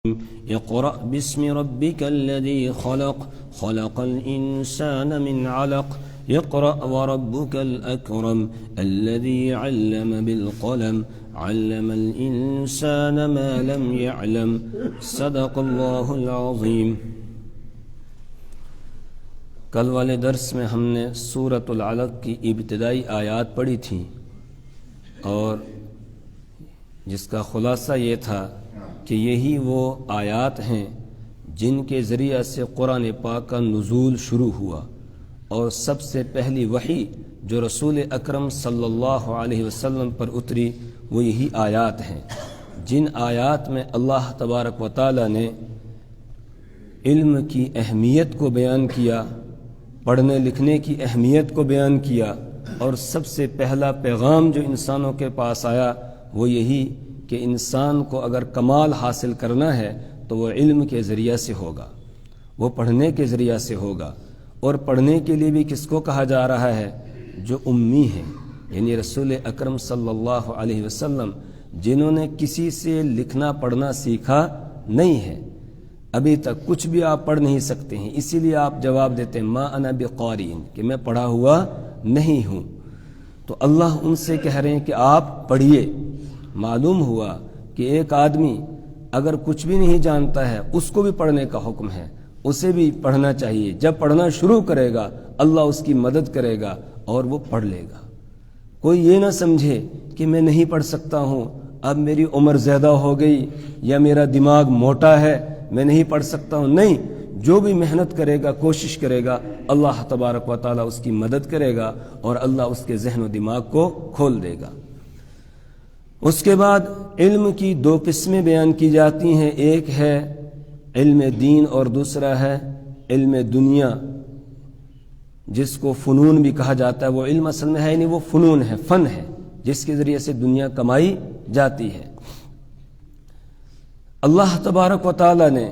اقرأ باسم ربك الذي خلق خلق الإنسان من علق اقرأ وربك الأكرم الذي علم بالقلم علم الإنسان ما لم يعلم صدق الله العظيم۔ کل والے درس میں ہم نے سورۃ العلق کی ابتدائی آیات پڑھی تھیں اور جس کا خلاصہ یہ تھا کہ یہی وہ آیات ہیں جن کے ذریعہ سے قرآن پاک کا نزول شروع ہوا، اور سب سے پہلی وحی جو رسول اکرم صلی اللہ علیہ وسلم پر اتری وہ یہی آیات ہیں، جن آیات میں اللہ تبارک و تعالی نے علم کی اہمیت کو بیان کیا، پڑھنے لکھنے کی اہمیت کو بیان کیا، اور سب سے پہلا پیغام جو انسانوں کے پاس آیا وہ یہی کہ انسان کو اگر کمال حاصل کرنا ہے تو وہ علم کے ذریعہ سے ہوگا، وہ پڑھنے کے ذریعہ سے ہوگا۔ اور پڑھنے کے لیے بھی کس کو کہا جا رہا ہے؟ جو امی ہیں، یعنی رسول اکرم صلی اللہ علیہ وسلم، جنہوں نے کسی سے لکھنا پڑھنا سیکھا نہیں ہے، ابھی تک کچھ بھی آپ پڑھ نہیں سکتے ہیں، اسی لیے آپ جواب دیتے ہیں ما انا بقارئ، کہ میں پڑھا ہوا نہیں ہوں۔ تو اللہ ان سے کہہ رہے ہیں کہ آپ پڑھیے۔ معلوم ہوا کہ ایک آدمی اگر کچھ بھی نہیں جانتا ہے اس کو بھی پڑھنے کا حکم ہے، اسے بھی پڑھنا چاہیے۔ جب پڑھنا شروع کرے گا اللہ اس کی مدد کرے گا اور وہ پڑھ لے گا۔ کوئی یہ نہ سمجھے کہ میں نہیں پڑھ سکتا ہوں، اب میری عمر زیادہ ہو گئی یا میرا دماغ موٹا ہے میں نہیں پڑھ سکتا ہوں، نہیں، جو بھی محنت کرے گا کوشش کرے گا اللہ تبارک و تعالی اس کی مدد کرے گا اور اللہ اس کے ذہن و دماغ کو کھول دے گا۔ اس کے بعد علم کی دو قسمیں بیان کی جاتی ہیں، ایک ہے علم دین اور دوسرا ہے علم دنیا، جس کو فنون بھی کہا جاتا ہے۔ وہ علم اصل میں ہے نہیں، وہ فنون ہے، فن ہے، جس کے ذریعے سے دنیا کمائی جاتی ہے۔ اللہ تبارک و تعالی نے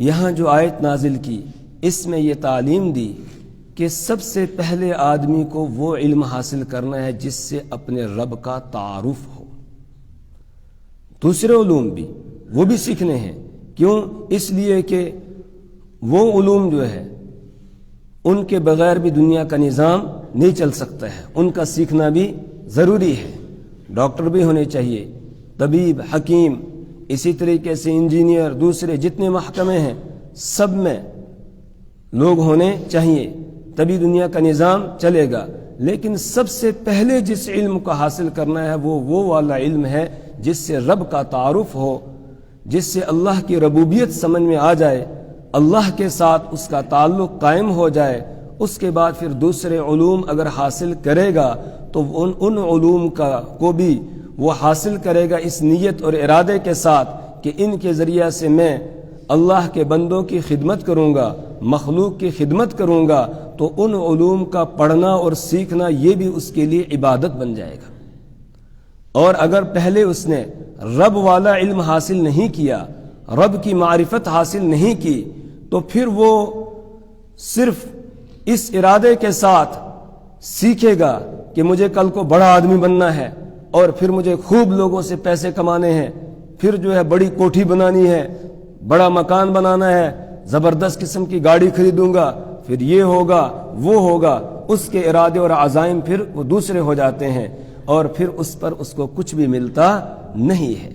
یہاں جو آیت نازل کی اس میں یہ تعلیم دی کہ سب سے پہلے آدمی کو وہ علم حاصل کرنا ہے جس سے اپنے رب کا تعارف ہو۔ دوسرے علوم بھی وہ بھی سیکھنے ہیں، کیوں؟ اس لیے کہ وہ علوم جو ہے ان کے بغیر بھی دنیا کا نظام نہیں چل سکتا ہے، ان کا سیکھنا بھی ضروری ہے۔ ڈاکٹر بھی ہونے چاہیے، طبیب، حکیم، اسی طریقے سے انجینئر، دوسرے جتنے محکمے ہیں سب میں لوگ ہونے چاہیے، تبھی دنیا کا نظام چلے گا۔ لیکن سب سے پہلے جس علم کو حاصل کرنا ہے وہ والا علم ہے جس سے رب کا تعارف ہو، جس سے اللہ کی ربوبیت سمجھ میں آ جائے، اللہ کے ساتھ اس کا تعلق قائم ہو جائے۔ اس کے بعد پھر دوسرے علوم اگر حاصل کرے گا تو ان علوم کو بھی وہ حاصل کرے گا اس نیت اور ارادے کے ساتھ کہ ان کے ذریعہ سے میں اللہ کے بندوں کی خدمت کروں گا، مخلوق کی خدمت کروں گا، تو ان علوم کا پڑھنا اور سیکھنا یہ بھی اس کے لیے عبادت بن جائے گا۔ اور اگر پہلے اس نے رب والا علم حاصل نہیں کیا، رب کی معرفت حاصل نہیں کی، تو پھر وہ صرف اس ارادے کے ساتھ سیکھے گا کہ مجھے کل کو بڑا آدمی بننا ہے اور پھر مجھے خوب لوگوں سے پیسے کمانے ہیں، پھر جو ہے بڑی کوٹھی بنانی ہے، بڑا مکان بنانا ہے، زبردست قسم کی گاڑی خریدوں گا، پھر یہ ہوگا وہ ہوگا، اس کے ارادے اور عزائم پھر وہ دوسرے ہو جاتے ہیں اور پھر اس پر اس کو کچھ بھی ملتا نہیں ہے۔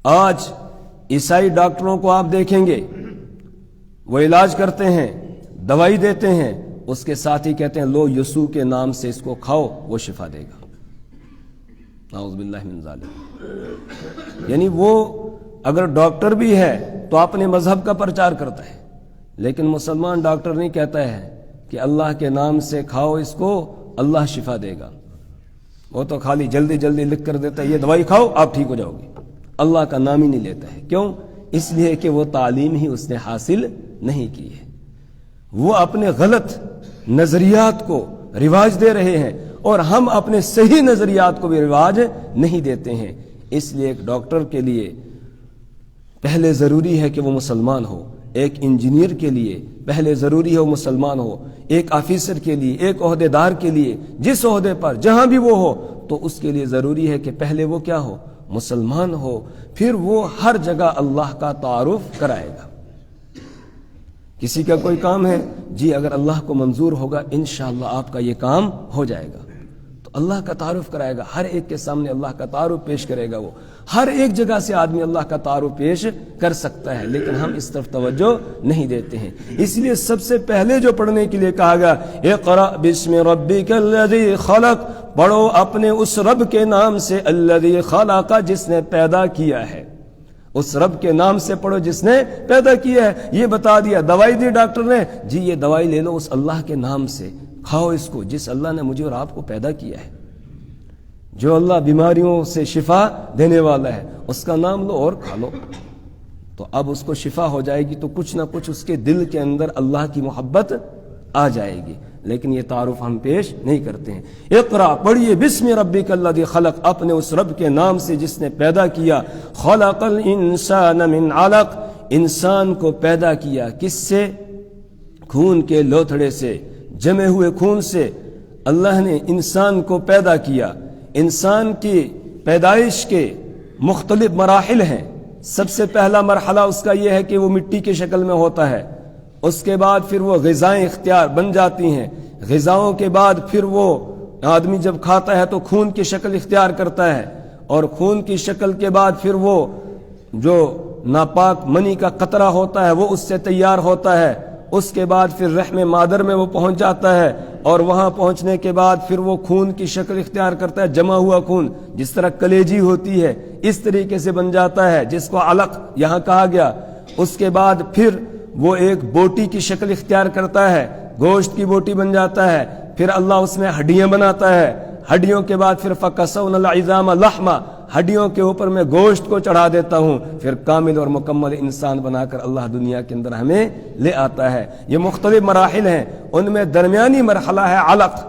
آج عیسائی ڈاکٹروں کو آپ دیکھیں گے، وہ علاج کرتے ہیں، دوائی دیتے ہیں، اس کے ساتھ ہی کہتے ہیں لو یسوع کے نام سے اس کو کھاؤ وہ شفا دے گا۔ نعوذ باللہ من ذالک۔ یعنی وہ اگر ڈاکٹر بھی ہے تو اپنے مذہب کا پرچار کرتا ہے، لیکن مسلمان ڈاکٹر نہیں کہتا ہے کہ اللہ کے نام سے کھاؤ اس کو اللہ شفا دے گا، وہ تو خالی جلدی جلدی لکھ کر دیتا ہے یہ دوائی کھاؤ آپ ٹھیک ہو جاؤ گے، اللہ کا نام ہی نہیں لیتا ہے۔ کیوں؟ اس لیے کہ وہ تعلیم ہی اس نے حاصل نہیں کی ہے، وہ اپنے غلط نظریات کو رواج دے رہے ہیں اور ہم اپنے صحیح نظریات کو بھی رواج نہیں دیتے ہیں۔ اس لیے ایک ڈاکٹر کے لیے پہلے ضروری ہے کہ وہ مسلمان ہو، ایک انجینئر کے لیے پہلے ضروری ہے وہ مسلمان ہو، ایک آفیسر کے لیے، ایک عہدے دار کے لیے، جس عہدے پر جہاں بھی وہ ہو تو اس کے لیے ضروری ہے کہ پہلے وہ کیا ہو؟ مسلمان ہو، پھر وہ ہر جگہ اللہ کا تعارف کرائے گا۔ کسی کا کوئی کام ہے، جی اگر اللہ کو منظور ہوگا انشاءاللہ آپ کا یہ کام ہو جائے گا، تو اللہ کا تعارف کرائے گا، ہر ایک کے سامنے اللہ کا تعارف پیش کرے گا۔ وہ ہر ایک جگہ سے آدمی اللہ کا تعارف پیش کر سکتا ہے، لیکن ہم اس طرف توجہ نہیں دیتے ہیں۔ اس لیے سب سے پہلے جو پڑھنے کے لیے کہا گیا، اقرأ بسم ربک الذی خلق، پڑھو اپنے اس رب کے نام سے، الذی خلق، جس نے پیدا کیا ہے۔ اس رب کے نام سے پڑھو جس نے پیدا کیا ہے۔ یہ بتا دیا، دوائی دی ڈاکٹر نے، جی یہ دوائی لے لو اس اللہ کے نام سے، کھاؤ اس کو جس اللہ نے مجھے اور آپ کو پیدا کیا ہے۔ جو اللہ بیماریوں سے شفا دینے والا ہے اس کا نام لو اور کھا لو، تو اب اس کو شفا ہو جائے گی، تو کچھ نہ کچھ اس کے دل کے اندر اللہ کی محبت آ جائے گی۔ لیکن یہ تعارف ہم پیش نہیں کرتے ہیں۔ اقرا، پڑھیے، بسم ربک الذی خلق، اپنے اس رب کے نام سے جس نے پیدا کیا۔ خلق الانسان من علق، انسان کو پیدا کیا کس سے؟ خون کے لوتھڑے سے، جمے ہوئے خون سے اللہ نے انسان کو پیدا کیا۔ انسان کی پیدائش کے مختلف مراحل ہیں۔ سب سے پہلا مرحلہ اس کا یہ ہے کہ وہ مٹی کی شکل میں ہوتا ہے، اس کے بعد پھر وہ غذائیں اختیار بن جاتی ہیں، غذاؤں کے بعد پھر وہ آدمی جب کھاتا ہے تو خون کی شکل اختیار کرتا ہے، اور خون کی شکل کے بعد پھر وہ جو ناپاک منی کا قطرہ ہوتا ہے وہ اس سے تیار ہوتا ہے۔ اس کے بعد پھر رحم مادر میں وہ پہنچ جاتا ہے، اور وہاں پہنچنے کے بعد پھر وہ خون کی شکل اختیار کرتا ہے، جمع ہوا خون، جس طرح کلیجی ہوتی ہے اس طریقے سے بن جاتا ہے، جس کو علق یہاں کہا گیا۔ اس کے بعد پھر وہ ایک بوٹی کی شکل اختیار کرتا ہے، گوشت کی بوٹی بن جاتا ہے، پھر اللہ اس میں ہڈیاں بناتا ہے، ہڈیوں کے بعد پھر فَكَسَوْنَا الْعِظَامَ لَحْمًا، ہڈیوں کے اوپر میں گوشت کو چڑھا دیتا ہوں، پھر کامل اور مکمل انسان بنا کر اللہ دنیا کے اندر ہمیں لے آتا ہے۔ یہ مختلف مراحل ہیں، ان میں درمیانی مرحلہ ہے علق،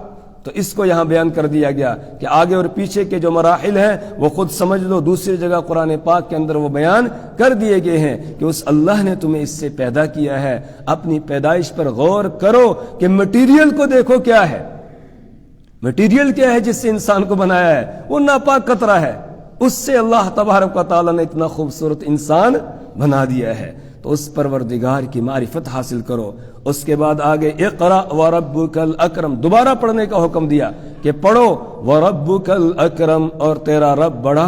تو اس کو یہاں بیان کر دیا گیا کہ آگے اور پیچھے کے جو مراحل ہیں وہ خود سمجھ لو، دوسری جگہ قرآن پاک کے اندر وہ بیان کر دیے گئے ہیں کہ اس اللہ نے تمہیں اس سے پیدا کیا ہے۔ اپنی پیدائش پر غور کرو کہ مٹیریل کو دیکھو کیا ہے، مٹیریل کیا ہے جس سے انسان کو بنایا ہے، وہ ناپاک قطرہ ہے، اس سے اللہ تبارک و تعالیٰ نے اتنا خوبصورت انسان بنا دیا ہے۔ تو اس پروردگار کی معرفت حاصل کرو۔ اس کے بعد آگے اقرأ وربک الاکرم، دوبارہ پڑھنے کا حکم دیا کہ پڑھو وربک الاکرم، اور تیرا رب بڑا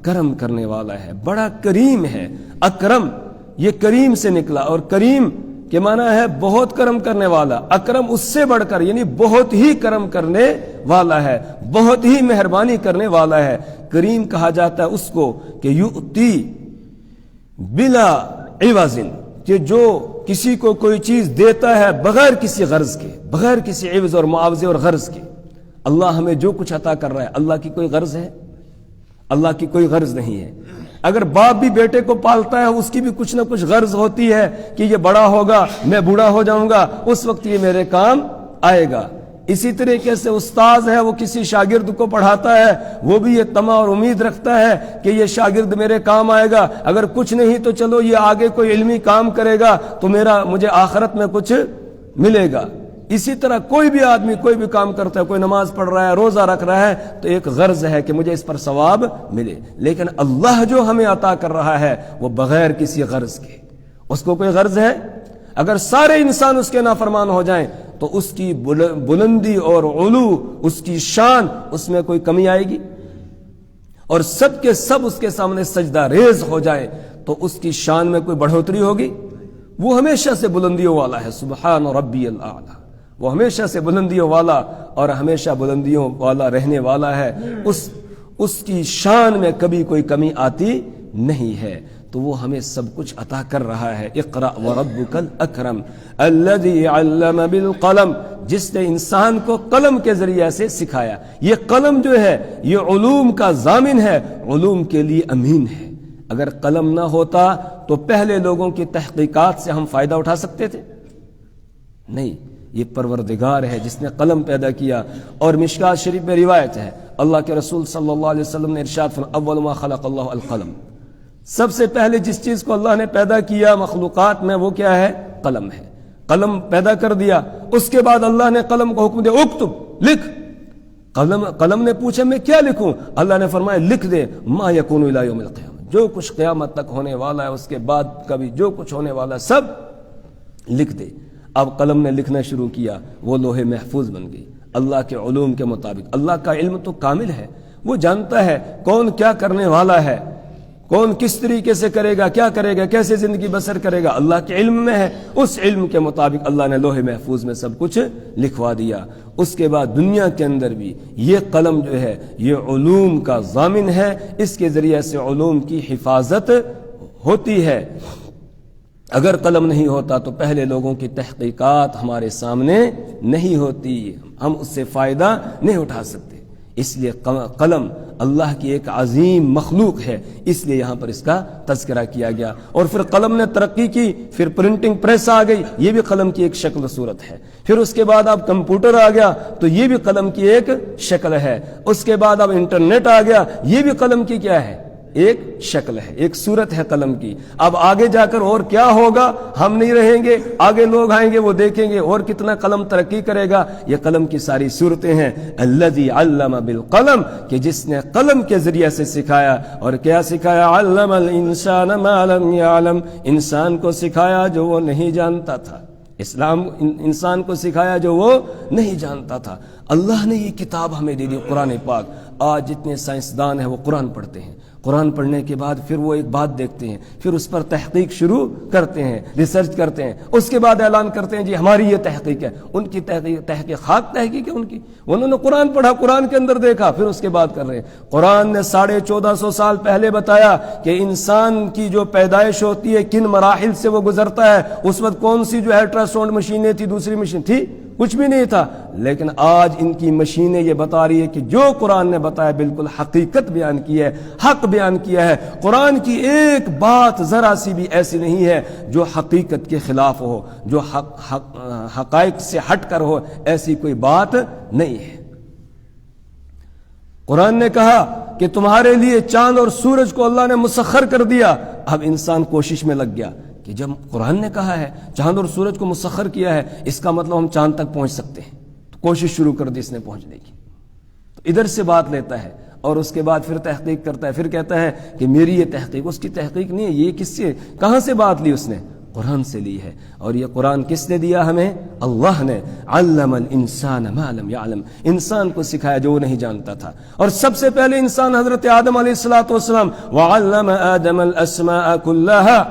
کرم کرنے والا ہے، بڑا کریم ہے۔ اکرم یہ کریم سے نکلا، اور کریم کے معنی ہے بہت کرم کرنے والا۔ اکرم اس سے بڑھ کر، یعنی بہت ہی کرم کرنے والا ہے، بہت ہی مہربانی کرنے والا ہے۔ کریم کہا جاتا ہے اس کو کہ یؤتی بلا عوض، کہ جو کسی کو کوئی چیز دیتا ہے بغیر کسی غرض کے، بغیر کسی عوض اور معاوضے اور غرض کے۔ اللہ ہمیں جو کچھ عطا کر رہا ہے، اللہ کی کوئی غرض ہے؟ اللہ کی کوئی غرض نہیں ہے۔ اگر باپ بھی بیٹے کو پالتا ہے اس کی بھی کچھ نہ کچھ غرض ہوتی ہے کہ یہ بڑا ہوگا، میں بوڑھا ہو جاؤں گا، اس وقت یہ میرے کام آئے گا۔ اسی طریقے سے استاذ ہے، وہ کسی شاگرد کو پڑھاتا ہے، وہ بھی یہ طمع اور امید رکھتا ہے کہ یہ شاگرد میرے کام آئے گا، اگر کچھ نہیں تو چلو یہ آگے کوئی علمی کام کرے گا تو مجھے آخرت میں کچھ ملے گا۔ اسی طرح کوئی بھی آدمی کوئی بھی کام کرتا ہے، کوئی نماز پڑھ رہا ہے، روزہ رکھ رہا ہے، تو ایک غرض ہے کہ مجھے اس پر ثواب ملے۔ لیکن اللہ جو ہمیں عطا کر رہا ہے وہ بغیر کسی غرض کے، اس کو کوئی غرض ہے؟ اگر سارے انسان اس کے نافرمان ہو جائیں تو اس کی بلندی اور علو، اس کی شان، اس میں کوئی کمی آئے گی؟ اور سب کے سب اس کے سامنے سجدہ ریز ہو جائے تو اس کی شان میں کوئی بڑھوتری ہوگی؟ وہ ہمیشہ سے بلندیوں والا ہے، سبحان ربی الاعلی، وہ ہمیشہ سے بلندیوں والا اور ہمیشہ بلندیوں والا رہنے والا ہے، اس کی شان میں کبھی کوئی کمی آتی نہیں ہے۔ تو وہ ہمیں سب کچھ عطا کر رہا ہے۔ اقرأ وربک الاکرم الذی علم بالقلم، جس نے انسان کو قلم کے ذریعے سے سکھایا۔ یہ قلم جو ہے یہ علوم کا ضامن ہے، علوم کے لیے امین ہے۔ اگر قلم نہ ہوتا تو پہلے لوگوں کی تحقیقات سے ہم فائدہ اٹھا سکتے تھے؟ نہیں، یہ پروردگار ہے جس نے قلم پیدا کیا۔ اور مشکات شریف میں روایت ہے، اللہ کے رسول صلی اللہ علیہ وسلم نے ارشاد فرمایا، اول ما خلق اللہ القلم، سب سے پہلے جس چیز کو اللہ نے پیدا کیا مخلوقات میں وہ کیا ہے؟ قلم ہے۔ قلم پیدا کر دیا، اس کے بعد اللہ نے قلم کو حکم دیا اکتب، لکھ۔ قلم نے پوچھا میں کیا لکھوں؟ اللہ نے فرمایا لکھ دے ما یکون الی یوم القیامہ، جو کچھ قیامت تک ہونے والا ہے، اس کے بعد کبھی جو کچھ ہونے والا ہے سب لکھ دے۔ اب قلم نے لکھنا شروع کیا، وہ لوح محفوظ بن گئی اللہ کے علوم کے مطابق۔ اللہ کا علم تو کامل ہے، وہ جانتا ہے کون کیا کرنے والا ہے، کون کس طریقے سے کرے گا، کیا کرے گا، کیسے زندگی بسر کرے گا، اللہ کے علم میں ہے۔ اس علم کے مطابق اللہ نے لوح محفوظ میں سب کچھ لکھوا دیا۔ اس کے بعد دنیا کے اندر بھی یہ قلم جو ہے یہ علوم کا ضامن ہے، اس کے ذریعے سے علوم کی حفاظت ہوتی ہے۔ اگر قلم نہیں ہوتا تو پہلے لوگوں کی تحقیقات ہمارے سامنے نہیں ہوتی، ہم اس سے فائدہ نہیں اٹھا سکتے۔ اس لیے قلم اللہ کی ایک عظیم مخلوق ہے، اس لیے یہاں پر اس کا تذکرہ کیا گیا۔ اور پھر قلم نے ترقی کی، پھر پرنٹنگ پریس آ گئی، یہ بھی قلم کی ایک شکل و صورت ہے۔ پھر اس کے بعد اب کمپیوٹر آ گیا تو یہ بھی قلم کی ایک شکل ہے۔ اس کے بعد اب انٹرنیٹ آ گیا، یہ بھی قلم کی کیا ہے؟ ایک شکل ہے، ایک صورت ہے قلم کی۔ اب آگے جا کر اور کیا ہوگا ہم نہیں رہیں گے، آگے لوگ آئیں گے وہ دیکھیں گے اور کتنا قلم ترقی کرے گا۔ یہ قلم کی ساری صورتیں ہیں۔ الذی علم بالقلم، کہ جس نے قلم کے ذریعے سے سکھایا، اور کیا سکھایا؟ علم الانسان ما لم یعلم، انسان کو سکھایا جو وہ نہیں جانتا تھا۔ اسلام انسان کو سکھایا جو وہ نہیں جانتا تھا۔ اللہ نے یہ کتاب ہمیں دے دی، قرآن پاک۔ آج جتنے سائنسدان ہیں وہ قرآن پڑھتے ہیں، قرآن پڑھنے کے بعد پھر وہ ایک بات دیکھتے ہیں، پھر اس پر تحقیق شروع کرتے ہیں، ریسرچ کرتے ہیں، اس کے بعد اعلان کرتے ہیں جی ہماری یہ تحقیق ہے۔ ان کی تحقیقات ہے ان کی، انہوں نے قرآن پڑھا، قرآن کے اندر دیکھا، پھر اس کے بعد کر رہے ہیں۔ قرآن نے 1450 سال پہلے بتایا کہ انسان کی جو پیدائش ہوتی ہے کن مراحل سے وہ گزرتا ہے۔ اس وقت کون سی جو الٹرا ساؤنڈ مشینیں تھی، دوسری مشین تھی، کچھ بھی نہیں تھا۔ لیکن آج ان کی مشینیں یہ بتا رہی ہے کہ جو قرآن نے بتایا بالکل حقیقت بیان کی ہے، حق بیان کیا ہے۔ قرآن کی ایک بات ذرا سی بھی ایسی نہیں ہے جو حقیقت کے خلاف ہو، جو حقائق سے ہٹ کر ہو، ایسی کوئی بات نہیں ہے۔ قرآن نے کہا کہ تمہارے لیے چاند اور سورج کو اللہ نے مسخر کر دیا۔ اب انسان کوشش میں لگ گیا کہ جب قرآن نے کہا ہے چاند اور سورج کو مسخر کیا ہے، اس کا مطلب ہم چاند تک پہنچ سکتے ہیں، تو کوشش شروع کر دی اس نے پہنچنے کی۔ تو ادھر سے بات لیتا ہے اور اس کے بعد پھر تحقیق کرتا ہے، پھر کہتا ہے کہ میری یہ تحقیق، اس کی تحقیق نہیں ہے، یہ کس سے، کہاں سے بات لی اس نے؟ قرآن سے لی ہے۔ اور یہ قرآن کس نے دیا ہمیں؟ اللہ نے۔ علم الانسان ما لم یعلم، انسان کو سکھایا جو وہ نہیں جانتا تھا۔ اور سب سے پہلے انسان حضرت آدم علیہ السلام، وعلم آدم الاسماء كلها،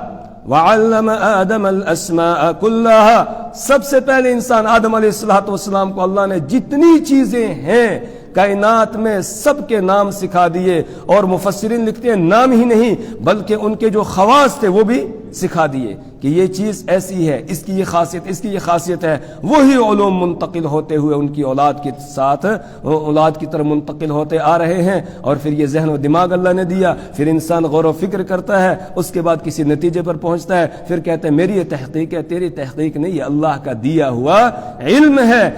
وعلم آدم الاسماء كلها، سب سے پہلے انسان آدم علیہ السلام کو اللہ نے جتنی چیزیں ہیں کائنات میں سب کے نام سکھا دیے۔ اور مفسرین لکھتے ہیں نام ہی نہیں بلکہ ان کے جو خواص تھے وہ بھی سکھا دیے کہ یہ چیز ایسی ہے، اس کی یہ خاصیت، اس کی یہ خاصیت ہے۔ وہی علوم منتقل ہوتے ہوئے ان کی اولاد کے ساتھ اولاد کی طرف منتقل ہوتے آ رہے ہیں۔ اور پھر یہ ذہن و دماغ اللہ نے دیا، پھر انسان غور و فکر کرتا ہے، اس کے بعد کسی نتیجے پر پہنچتا ہے، پھر کہتے ہیں میری یہ تحقیق ہے، تیری تحقیق نہیں، یہ اللہ کا دیا ہوا علم ہے،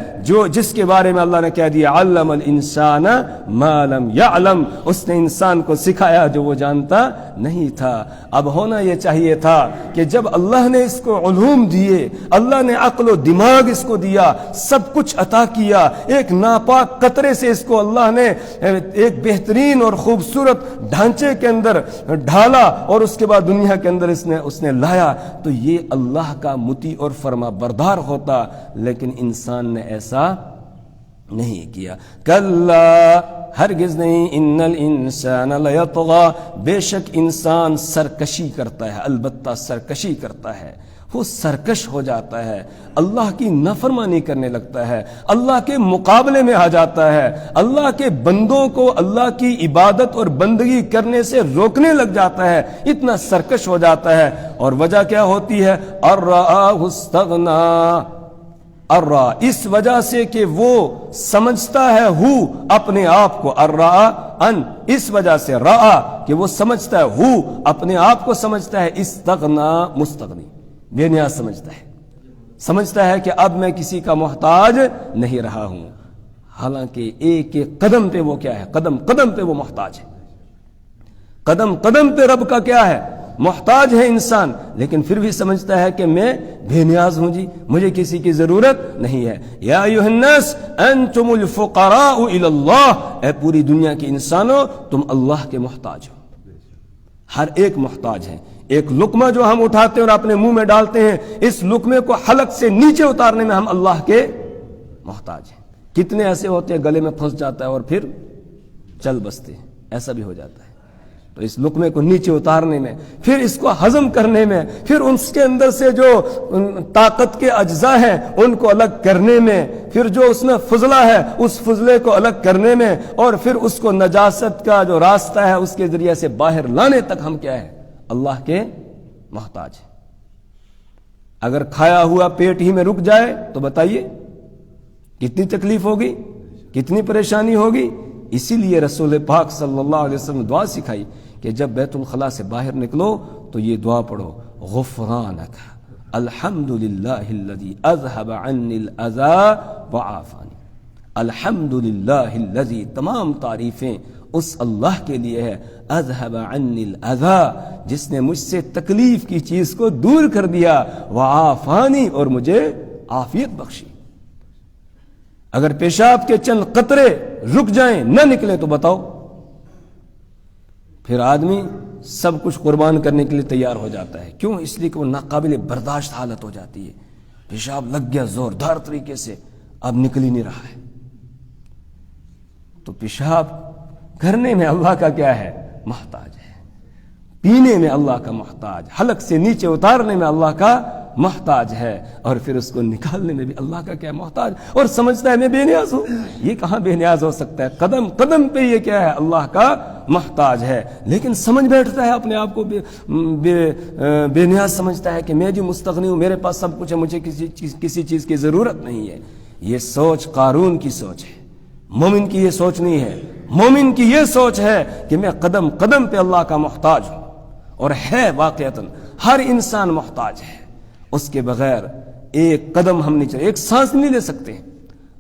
جس کے بارے میں اللہ نے کہہ دیا علم الانسان ما لم یعلم، اس نے انسان کو سکھایا جو وہ جانتا نہیں تھا۔ اب ہونا یہ چاہیے تھا کہ جب اللہ نے اس کو علوم دیے، اللہ نے عقل و دماغ اس کو دیا، سب کچھ عطا کیا، ایک ناپاک قطرے سے اس کو اللہ نے ایک بہترین اور خوبصورت ڈھانچے کے اندر ڈھالا اور اس کے بعد دنیا کے اندر اس نے لایا، تو یہ اللہ کا مطیع اور فرما بردار ہوتا، لیکن انسان نے ایسا نہیں کیا۔ کلا، ہرگز نہیں، ان الانسان لیطغی، بے شک انسان سرکشی کرتا ہے، البتہ سرکشی کرتا ہے، وہ سرکش ہو جاتا ہے، اللہ کی نافرمانی کرنے لگتا ہے، اللہ کے مقابلے میں آ جاتا ہے، اللہ کے بندوں کو اللہ کی عبادت اور بندگی کرنے سے روکنے لگ جاتا ہے، اتنا سرکش ہو جاتا ہے۔ اور وجہ کیا ہوتی ہے؟ ارآہ استغنا، ارآ، اس وجہ سے کہ وہ سمجھتا ہے اپنے آپ کو، ارآ ان، اس وجہ سے رآ کہ وہ سمجھتا ہے اپنے آپ کو سمجھتا ہے، استغنا مستغنی، بے نیاز سمجھتا ہے کہ اب میں کسی کا محتاج نہیں رہا ہوں، حالانکہ ایک ایک قدم پہ وہ کیا ہے؟ قدم قدم پہ وہ محتاج ہے، قدم قدم پہ رب کا کیا ہے؟ محتاج ہے انسان، لیکن پھر بھی سمجھتا ہے کہ میں بے نیاز ہوں، جی مجھے کسی کی ضرورت نہیں ہے۔ یا ایھا الناس انتم الفقراء الی اللہ، اے پوری دنیا کے انسانوں تم اللہ کے محتاج ہو، ہر ایک محتاج ہے۔ ایک لقمہ جو ہم اٹھاتے ہیں اور اپنے منہ میں ڈالتے ہیں، اس لقمے کو حلق سے نیچے اتارنے میں ہم اللہ کے محتاج ہیں۔ کتنے ایسے ہوتے ہیں گلے میں پھنس جاتا ہے اور پھر چل بستے ہیں، ایسا بھی ہو جاتا ہے۔ تو اس لقمے کو نیچے اتارنے میں، پھر اس کو ہضم کرنے میں، پھر اس کے اندر سے جو طاقت کے اجزاء ہیں ان کو الگ کرنے میں، پھر جو اس میں فضلہ ہے اس فضلے کو الگ کرنے میں، اور پھر اس کو نجاست کا جو راستہ ہے اس کے ذریعے سے باہر لانے تک ہم کیا ہے؟ اللہ کے محتاج ہیں۔ اگر کھایا ہوا پیٹ ہی میں رک جائے تو بتائیے کتنی تکلیف ہوگی، کتنی پریشانی ہوگی۔ اسی لیے رسول پاک صلی اللہ علیہ وسلم دعا سکھائی کہ جب بیت الخلاء سے باہر نکلو تو یہ دعا پڑھو، غفرانک الحمدللہ الذی اذهب عنی الاذی وعافانی۔ الحمدللہ الذی، تمام تعریفیں اس اللہ کے لیے ہے، اذهب عنی الاذی، جس نے مجھ سے تکلیف کی چیز کو دور کر دیا، وعافانی، اور مجھے عافیت بخشی۔ اگر پیشاب کے چند قطرے رک جائیں، نہ نکلیں تو بتاؤ، پھر آدمی سب کچھ قربان کرنے کے لیے تیار ہو جاتا ہے۔ کیوں؟ اس لیے کہ وہ ناقابل برداشت حالت ہو جاتی ہے، پیشاب لگ گیا زوردار طریقے سے، اب نکل ہی نہیں رہا ہے۔ تو پیشاب کرنے میں اللہ کا کیا ہے؟ محتاج ہے، پینے میں اللہ کا محتاج، حلق سے نیچے اتارنے میں اللہ کا محتاج ہے، اور پھر اس کو نکالنے میں بھی اللہ کا کیا محتاج، اور سمجھتا ہے میں بے نیاز ہوں۔ یہ کہاں بے نیاز ہو سکتا ہے؟ قدم قدم پہ یہ کیا ہے؟ اللہ کا محتاج ہے، لیکن سمجھ بیٹھتا ہے اپنے آپ کو بے نیاز سمجھتا ہے کہ میں جو مستغنی ہوں، میرے پاس سب کچھ ہے، مجھے کسی چیز کی ضرورت نہیں ہے۔ یہ سوچ قارون کی سوچ ہے، مومن کی یہ سوچ نہیں ہے۔ مومن کی یہ سوچ ہے کہ میں قدم قدم پہ اللہ کا محتاج ہوں، اور ہے واقعتاً ہر انسان محتاج ہے، اس کے بغیر ایک قدم ہم نہیں چلے، ایک سانس نہیں لے سکتے۔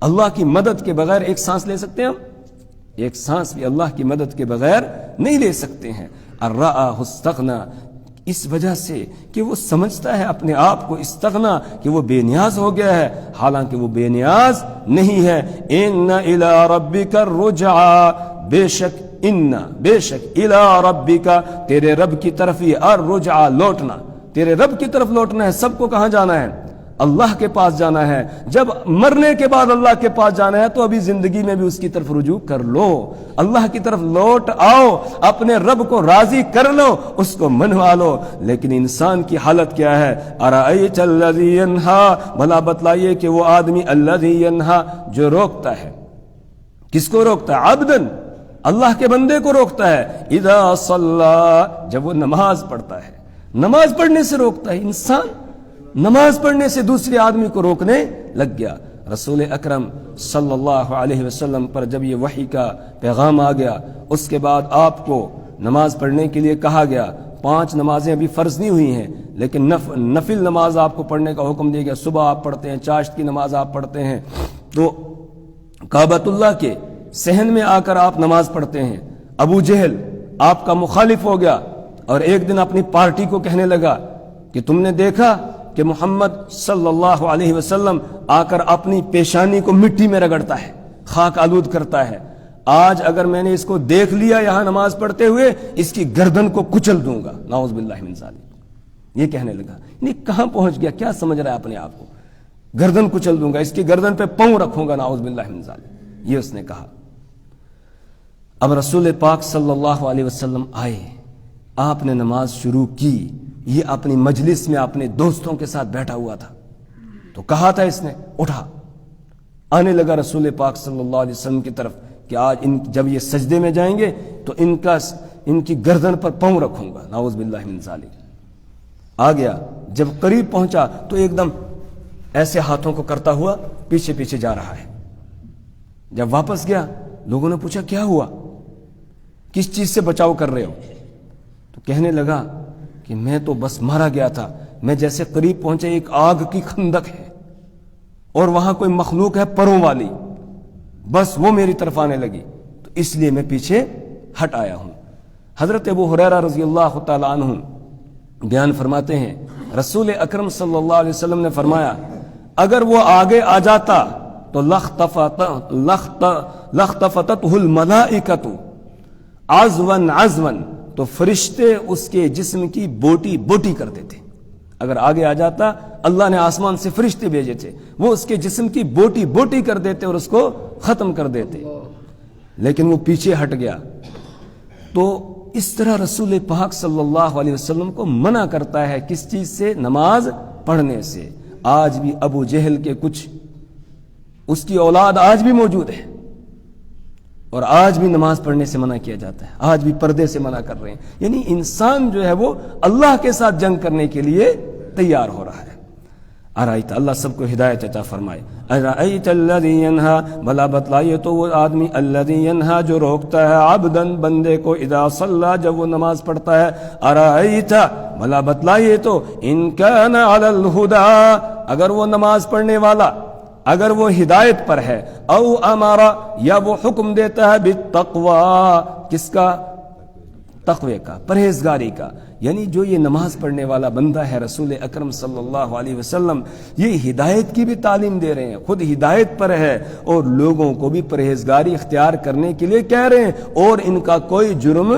اللہ کی مدد کے بغیر ایک سانس لے سکتے ہیں ہم؟ ایک سانس بھی اللہ کی مدد کے بغیر نہیں لے سکتے ہیں۔ الرآہ استغنا، اس وجہ سے کہ وہ سمجھتا ہے اپنے آپ کو استغنا، کہ وہ بے نیاز ہو گیا ہے، حالانکہ وہ بے نیاز نہیں ہے۔ ان الی ربک الرجعی، بے شک الی ربک، تیرے رب کی طرف ہی، الرجعی، لوٹنا، تیرے رب کی طرف لوٹنا ہے۔ سب کو کہاں جانا ہے؟ اللہ کے پاس جانا ہے۔ جب مرنے کے بعد اللہ کے پاس جانا ہے تو ابھی زندگی میں بھی اس کی طرف رجوع کر لو، اللہ کی طرف لوٹ آؤ، اپنے رب کو راضی کر لو، اس کو منوا لو۔ لیکن انسان کی حالت کیا ہے؟ ارأیت الذی ینہا، بھلا بتلائیے کہ وہ آدمی الذی ینہا، جو روکتا ہے، کس کو روکتا ہے؟ عبدن، اللہ کے بندے کو روکتا ہے، اذا صلی، جب وہ نماز پڑھتا ہے، نماز پڑھنے سے روکتا ہے۔ انسان نماز پڑھنے سے دوسرے آدمی کو روکنے لگ گیا۔ رسول اکرم صلی اللہ علیہ وسلم پر جب یہ وحی کا پیغام آ گیا، اس کے بعد آپ کو نماز پڑھنے کے لیے کہا گیا۔ 5 نمازیں ابھی فرض نہیں ہوئی ہیں، لیکن نفل نماز آپ کو پڑھنے کا حکم دیا گیا۔ صبح آپ پڑھتے ہیں، چاشت کی نماز آپ پڑھتے ہیں، تو کعبۃ اللہ کے صحن میں آ کر آپ نماز پڑھتے ہیں۔ ابو جہل آپ کا مخالف ہو گیا، اور ایک دن اپنی پارٹی کو کہنے لگا کہ تم نے دیکھا کہ محمد صلی اللہ علیہ وسلم آ کر اپنی پیشانی کو مٹی میں رگڑتا ہے، خاک آلود کرتا ہے، آج اگر میں نے اس کو دیکھ لیا یہاں نماز پڑھتے ہوئے، اس کی گردن کو کچل دوں گا، نعوذ باللہ من ذالک۔ یہ کہنے لگا، یعنی کہاں پہنچ گیا؟ کیا سمجھ رہا ہے اپنے آپ کو؟ گردن کچل دوں گا، اس کی گردن پہ پاؤں رکھوں گا، نعوذ باللہ من ذالک، یہ اس نے کہا۔ اب رسول پاک صلی اللہ علیہ وسلم آئے، آپ نے نماز شروع کی، یہ اپنی مجلس میں اپنے دوستوں کے ساتھ بیٹھا ہوا تھا، تو کہا تھا اس نے، اٹھا، آنے لگا رسول پاک صلی اللہ علیہ وسلم کی طرف کہ آج جب یہ سجدے میں جائیں گے تو ان کی گردن پر پاؤں رکھوں گا، نعوذ باللہ من ذالک۔ آ گیا، جب قریب پہنچا تو ایک دم ایسے ہاتھوں کو کرتا ہوا پیچھے پیچھے جا رہا ہے۔ جب واپس گیا، لوگوں نے پوچھا کیا ہوا، کس چیز سے بچاؤ کر رہے ہو؟ تو کہنے لگا کہ میں تو بس مارا گیا تھا، میں جیسے قریب پہنچے ایک آگ کی خندق ہے اور وہاں کوئی مخلوق ہے پروں والی، بس وہ میری طرف آنے لگی، تو اس لیے میں پیچھے ہٹ آیا ہوں۔ حضرت ابو ہریرہ رضی اللہ تعالی عنہ بیان فرماتے ہیں رسول اکرم صلی اللہ علیہ وسلم نے فرمایا اگر وہ آگے آ جاتا تو لخطفتتہ الملائکۃ عزواً عزواً، تو فرشتے اس کے جسم کی بوٹی بوٹی کر دیتے. اگر آگے آ جاتا اللہ نے آسمان سے فرشتے بھیجے تھے، وہ اس کے جسم کی بوٹی بوٹی کر دیتے اور اس کو ختم کر دیتے، لیکن وہ پیچھے ہٹ گیا. تو اس طرح رسول پاک صلی اللہ علیہ وسلم کو منع کرتا ہے کس چیز سے؟ نماز پڑھنے سے. آج بھی ابو جہل کے کچھ اس کی اولاد آج بھی موجود ہے اور آج بھی نماز پڑھنے سے منع کیا جاتا ہے، آج بھی پردے سے منع کر رہے ہیں. یعنی انسان جو ہے وہ اللہ کے ساتھ جنگ کرنے کے لیے تیار ہو رہا ہے. ارائیت، اللہ سب کو ہدایت عطا فرمائے. ارائیت الذی ینہا، بھلا بتلائیے تو وہ آدمی الذی ینہا جو روکتا ہے عبدن بندے کو اذا صلی جب وہ نماز پڑھتا ہے. ارائیت، بھلا بتلائیے تو ان کان علی الہدی اگر وہ نماز پڑھنے والا اگر وہ ہدایت پر ہے، او امارا یا وہ حکم دیتا ہے بالتقوی، کس کا؟ تقوی کا، پرہیزگاری کا. یعنی جو یہ نماز پڑھنے والا بندہ ہے رسول اکرم صلی اللہ علیہ وسلم یہ ہدایت کی بھی تعلیم دے رہے ہیں، خود ہدایت پر ہے اور لوگوں کو بھی پرہیزگاری اختیار کرنے کے لیے کہہ رہے ہیں، اور ان کا کوئی جرم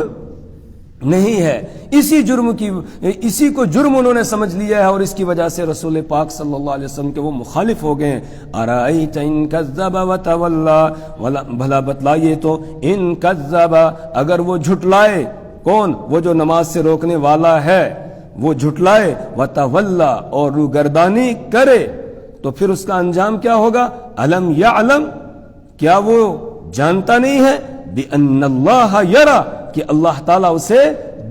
نہیں ہے. اسی کو جرم انہوں نے سمجھ لیا ہے اور اس کی وجہ سے رسول پاک صلی اللہ علیہ وسلم کے وہ مخالف ہو گئے ہیں. ارائیت ان کذب وتولی، بھلا بتلائیے تو ان کذب اگر وہ جھٹلائے، کون؟ وہ جو نماز سے روکنے والا ہے وہ جھٹلائے، وتولی اور روگردانی کرے، تو پھر اس کا انجام کیا ہوگا؟ الم یعلم، کیا وہ جانتا نہیں ہے؟ بان اللہ یری، کہ اللہ تعالیٰ اسے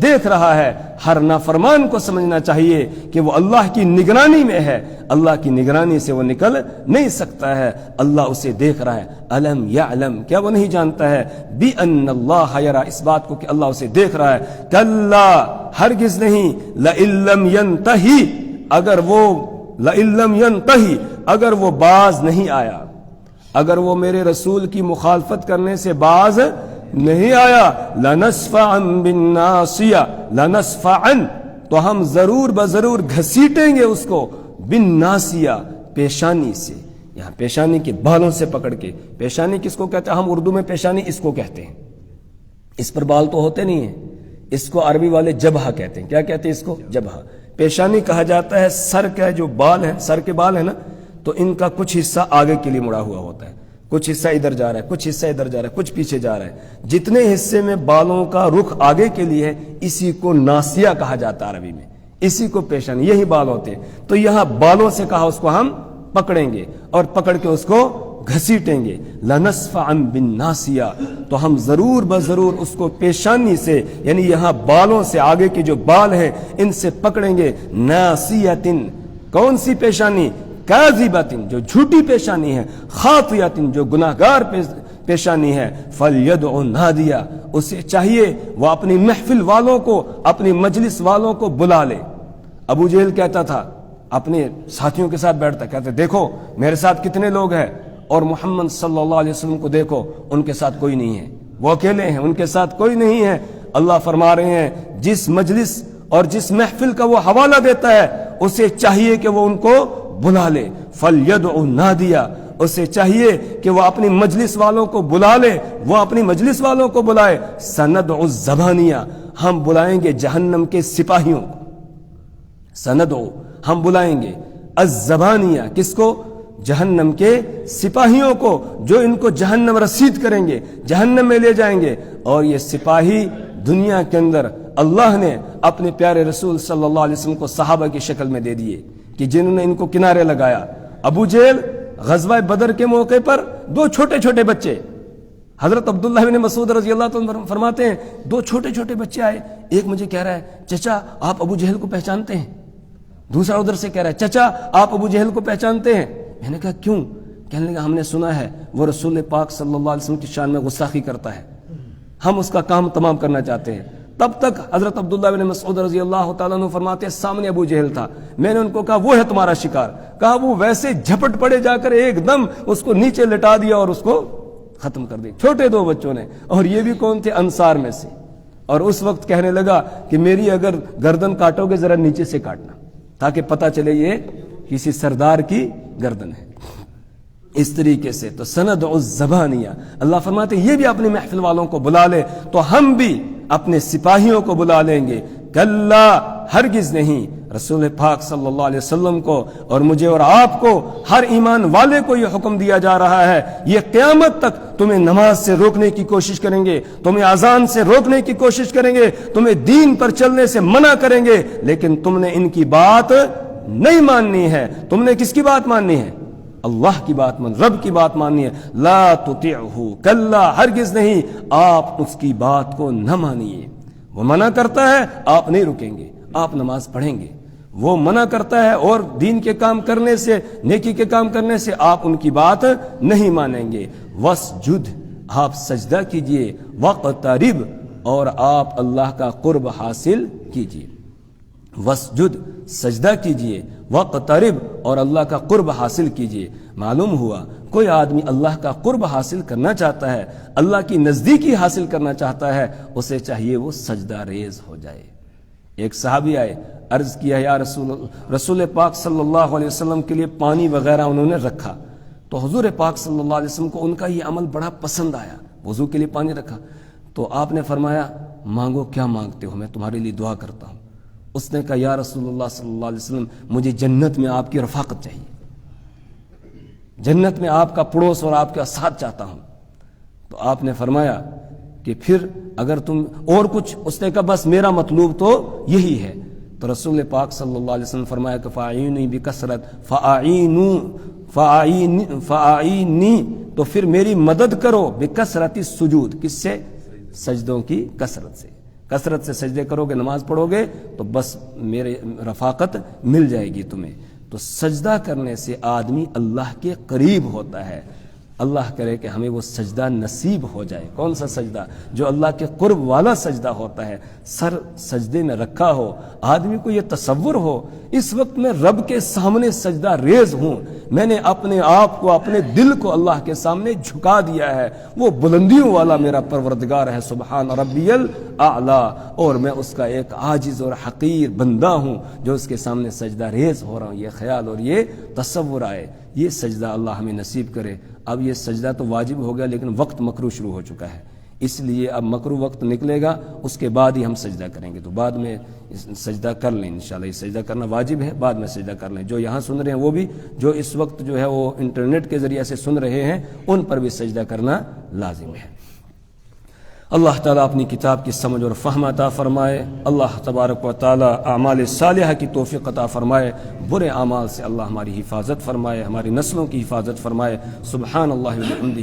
دیکھ رہا ہے. ہر نافرمان کو سمجھنا چاہیے کہ وہ اللہ کی نگرانی میں ہے، اللہ کی نگرانی سے وہ نکل نہیں سکتا ہے، اللہ اسے دیکھ رہا ہے. الم یعلم، کیا وہ نہیں جانتا ہے؟ بان اللہ یری، اس بات کو کہ اللہ اسے دیکھ رہا ہے. کلا، ہرگز نہیں. لئن لم ینتہی، اگر وہ باز نہیں آیا، اگر وہ میرے رسول کی مخالفت کرنے سے باز نہیں آیا، لنصفعا بالناصیہ، لنصفعا تو ہم ضرور بضرور گھسیٹیں گے اس کو، بالناصیہ پیشانی سے. یہاں پیشانی کے بالوں سے پکڑ کے. پیشانی کس کو کہتے ہیں؟ ہم اردو میں پیشانی اس کو کہتے ہیں، اس پر بال تو ہوتے نہیں ہیں، اس کو عربی والے جبہہ کہتے ہیں. کیا کہتے ہیں اس کو؟ جبہہ. پیشانی کہا جاتا ہے سر کا جو بال ہے، سر کے بال ہے نا، تو ان کا کچھ حصہ آگے کے لیے مڑا ہوا ہوتا ہے، کچھ حصہ ادھر جا رہا ہے، کچھ حصہ ادھر جا رہا ہے، کچھ پیچھے جا رہا ہے. جتنے حصے میں بالوں کا رخ آگے کے لیے ہے اسی کو ناسیہ کہا جاتا ہے عربی میں، اسی کو پیشانی، یہی بال ہوتے ہیں. تو یہاں بالوں سے کہا اس کو ہم پکڑیں گے اور پکڑ کے اس کو گھسیٹیں گے. لنصفعا بالناصیہ، تو ہم ضرور بضرور اس کو پیشانی سے، یعنی یہاں بالوں سے آگے کے جو بال ہیں ان سے پکڑیں گے. ناسیۃ، کون سی پیشانی؟ کاذبۃ، جو جھوٹی پیشانی ہے. خاطئۃ، جو گناہگار پیشانی ہے. فلیدع نادیہ، اسے چاہیے وہ اپنی محفل والوں کو، اپنی مجلس والوں کو بلا لے. ابو جہل کہتا تھا، اپنے ساتھیوں کے ساتھ بیٹھتا، کہتے دیکھو میرے ساتھ کتنے لوگ ہیں، اور محمد صلی اللہ علیہ وسلم کو دیکھو ان کے ساتھ کوئی نہیں ہے، وہ اکیلے ہیں، ان کے ساتھ کوئی نہیں ہے. اللہ فرما رہے ہیں جس مجلس اور جس محفل کا وہ حوالہ دیتا ہے اسے چاہیے کہ وہ ان کو بلا لے. فلیدع نادیہ، اسے چاہیے کہ وہ اپنی مجلس والوں کو بلا لے، وہ اپنی مجلس والوں کو بلائے. سندع الزبانیہ، ہم بلائیں گے جہنم کے سپاہیوں کو. سندع، ہم بلائیں گے. الزبانیہ، کس کو؟ جہنم کے سپاہیوں کو، جو ان کو جہنم رسید کریں گے، جہنم میں لے جائیں گے. اور یہ سپاہی دنیا کے اندر اللہ نے اپنے پیارے رسول صلی اللہ علیہ وسلم کو صحابہ کی شکل میں دے دیے کہ جنہوں نے ان کو کنارے لگایا. ابو جہل غزوہ بدر کے موقع پر دو چھوٹے چھوٹے بچے، حضرت عبداللہ بن مسعود رضی اللہ عنہ فرماتے ہیں دو چھوٹے چھوٹے بچے آئے، ایک مجھے کہہ رہا ہے چچا آپ ابو جہل کو پہچانتے ہیں، دوسرا ادھر سے کہہ رہا ہے چچا آپ ابو جہل کو پہچانتے ہیں. میں نے کہا کیوں؟ کہنے لگا ہم نے سنا ہے وہ رسول پاک صلی اللہ علیہ وسلم کی شان میں گستاخی کرتا ہے، ہم اس کا کام تمام کرنا چاہتے ہیں. تب تک حضرت عبداللہ بن مسعود رضی اللہ تعالیٰ عنہ فرماتے ہیں سامنے ابو جہل تھا. میں نے ان کو کہا وہ ہے تمہارا شکار. کہا وہ ویسے جھپٹ پڑے جا کر ایک دم اس کو نیچے لٹا دیا اور اس کو ختم کر دیا. چھوٹے دو بچوں نے، اور یہ بھی کون تھے؟ انصار میں سے. اور اس وقت کہنے لگا کہ میری اگر گردن کاٹو گے ذرا نیچے سے کاٹنا تاکہ پتہ چلے یہ کسی سردار کی گردن ہے. اس طریقے سے تو سند الزبانیہ اللہ فرماتے یہ بھی اپنی محفل والوں کو بلا لے تو ہم بھی اپنے سپاہیوں کو بلا لیں گے. کلا ہرگز نہیں. رسول پاک صلی اللہ علیہ وسلم کو اور مجھے اور آپ کو ہر ایمان والے کو یہ حکم دیا جا رہا ہے یہ قیامت تک تمہیں نماز سے روکنے کی کوشش کریں گے, تمہیں اذان سے روکنے کی کوشش کریں گے, تمہیں دین پر چلنے سے منع کریں گے, لیکن تم نے ان کی بات نہیں ماننی ہے. تم نے کس کی بات ماننی ہے؟ اللہ کی بات رب کی بات ماننی ہے. لا تطیعہ کلا ہرگز نہیں آپ اس کی بات کو نہ مانیے. وہ منع کرتا ہے آپ نہیں رکیں گے, آپ نماز پڑھیں گے. وہ منع کرتا ہے اور دین کے کام کرنے سے نیکی کے کام کرنے سے آپ ان کی بات نہیں مانیں گے. وسجد آپ سجدہ کیجئے, وقترب اور آپ اللہ کا قرب حاصل کیجئے. وسجد سجدہ کیجئے, وقترب اور اللہ کا قرب حاصل کیجئے. معلوم ہوا کوئی آدمی اللہ کا قرب حاصل کرنا چاہتا ہے, اللہ کی نزدیکی حاصل کرنا چاہتا ہے, اسے چاہیے وہ سجدہ ریز ہو جائے. ایک صحابی آئے, عرض کیا یا رسول پاک صلی اللہ علیہ وسلم کے لیے پانی وغیرہ انہوں نے رکھا تو حضور پاک صلی اللہ علیہ وسلم کو ان کا یہ عمل بڑا پسند آیا, وضو کے لیے پانی رکھا تو آپ نے فرمایا مانگو کیا مانگتے ہو, میں تمہارے لیے دعا کرتا ہوں. اس نے کہا یا رسول اللہ صلی اللہ علیہ وسلم مجھے جنت میں آپ کی رفاقت چاہیے, جنت میں آپ کا پڑوس اور آپ کا ساتھ چاہتا ہوں. تو آپ نے فرمایا کہ پھر اگر تم اور کچھ, اس نے کہا بس میرا مطلوب تو یہی ہے. تو رسول پاک صلی اللہ علیہ وسلم فرمایا کہ فاعینی بکثرت فاعینی تو پھر میری مدد کرو بکثرت السجود, کس سے؟ سجدوں کی کثرت سے. کثرت سے سجدے کرو گے, نماز پڑھو گے تو بس میرے رفاقت مل جائے گی تمہیں. تو سجدہ کرنے سے آدمی اللہ کے قریب ہوتا ہے. اللہ کرے کہ ہمیں وہ سجدہ نصیب ہو جائے. کون سا سجدہ؟ جو اللہ کے قرب والا سجدہ ہوتا ہے, سر سجدے میں رکھا ہو, آدمی کو یہ تصور ہو اس وقت میں رب کے سامنے سجدہ ریز ہوں, میں نے اپنے آپ کو اپنے دل کو اللہ کے سامنے جھکا دیا ہے, وہ بلندیوں والا میرا پروردگار ہے سبحان ربی الاعلی, اور میں اس کا ایک عاجز اور حقیر بندہ ہوں جو اس کے سامنے سجدہ ریز ہو رہا ہوں. یہ خیال اور یہ تصور آئے, یہ سجدہ اللہ ہمیں نصیب کرے. اب یہ سجدہ تو واجب ہو گیا لیکن وقت مکروہ شروع ہو چکا ہے, اس لیے اب مکروہ وقت نکلے گا اس کے بعد ہی ہم سجدہ کریں گے. تو بعد میں سجدہ کر لیں انشاءاللہ. یہ سجدہ کرنا واجب ہے, بعد میں سجدہ کر لیں. جو یہاں سن رہے ہیں وہ بھی, جو اس وقت جو ہے وہ انٹرنیٹ کے ذریعے سے سن رہے ہیں ان پر بھی سجدہ کرنا لازم ہے. اللہ تعالیٰ اپنی کتاب کی سمجھ اور فہم عطا فرمائے. اللہ تبارک و تعالیٰ اعمال صالحہ کی توفیق عطا فرمائے. برے اعمال سے اللہ ہماری حفاظت فرمائے, ہماری نسلوں کی حفاظت فرمائے. سبحان اللہ و بحمدہ.